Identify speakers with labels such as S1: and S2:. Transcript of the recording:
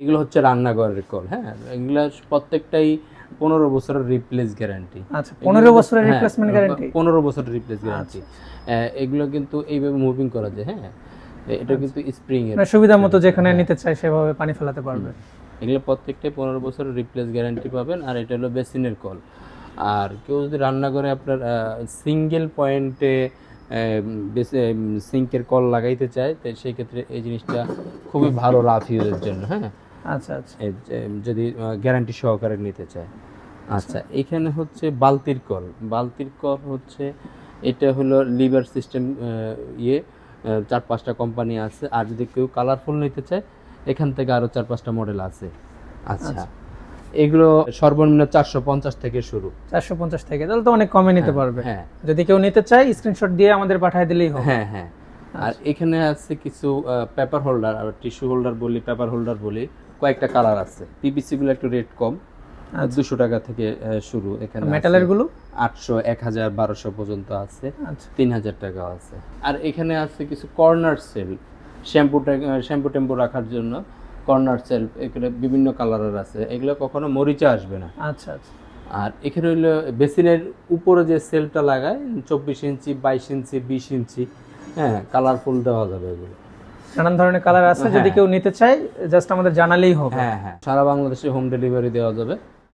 S1: এগুলো হচ্ছে রান্নাঘরের কল, হ্যাঁ, এগুলো প্রত্যেকটাই 15 বছরের রিপ্লেস গ্যারান্টি।
S2: আচ্ছা, 15 বছরের রিপ্লেসমেন্ট গ্যারান্টি।
S1: 15 বছরের রিপ্লেস গ্যারান্টি। এগুলো কিন্তু এইভাবে মুভিং করা যায়, হ্যাঁ, এটা কিন্তু স্প্রিং এর,
S2: মানে সুবিধা মতো যেখানে নিতে চাই সেভাবে পানি ফেলাতে পারবে।
S1: এগুলো প্রত্যেকটাই 15 বছরের রিপ্লেস গ্যারান্টি পাবেন। আর এটা হলো বেসিনের কল। আর কেউ যদি রান্নাঘরে আপনার সিঙ্গেল পয়েন্টে সিঙ্কের কল লাগাইতে চায়, তো সেই ক্ষেত্রে এই জিনিসটা খুবই ভালো রাফ ইউজের জন্য, হ্যাঁ।
S2: আচ্ছা আচ্ছা,
S1: যদি গ্যারান্টি সহকারে নিতে চায়। আচ্ছা, এখানে হচ্ছে বালতির কল। বালতির কল হচ্ছে, এটা হলো লিভার সিস্টেম, 4-5টা কোম্পানি আছে। আর যদি কেউ কালারফুল নিতে চায়, এখান থেকে আরও 4-5টা মডেল আছে। আচ্ছা, এগুলো সর্বনিম্ন 450 থেকে শুরু।
S2: 450 থেকে, তাহলে তো অনেক কমে নিতে পারবে।
S1: হ্যাঁ,
S2: যদি কেউ নিতে চায় স্ক্রিনশট দিয়ে আমাদের পাঠিয়ে দিলেই হবে।
S1: হ্যাঁ হ্যাঁ। আর এখানে আছে কিছু পেপার হোল্ডার, আর টিস্যু হোল্ডার বলি, পেপার হোল্ডার বলি, কয়েকটা কালার আছে। পিভিসি গুলো একটু রেট কম, 200 টাকা থেকে শুরু। এখানে
S2: মেটালের গুলো
S1: 800, 1000, 1200 পর্যন্ত আছে।
S2: আচ্ছা,
S1: 3000 টাকা আছে। আর এখানে আছে কিছু কর্নার সেল, শ্যাম্পু টেম্পু রাখার জন্য কর্নার সেল। এখানে বিভিন্ন কালারের আছে, এগুলো কখনো মরিচা আসবে না।
S2: আচ্ছা আচ্ছা।
S1: আর এখানে হইলো বেসিনের উপরে যে সেলটা লাগায় 24 ইঞ্চি, 22 ইঞ্চি, 20 ইঞ্চি, হ্যাঁ, কালারফুল দেওয়া যাবে এগুলো।
S2: নানান ধরনের কালার আছে, যদি কেউ নিতে চায় জাস্ট আমাদের জানালেই হবে।
S1: হ্যাঁ হ্যাঁ, সারা বাংলাদেশে হোম ডেলিভারি দেওয়া যাবে।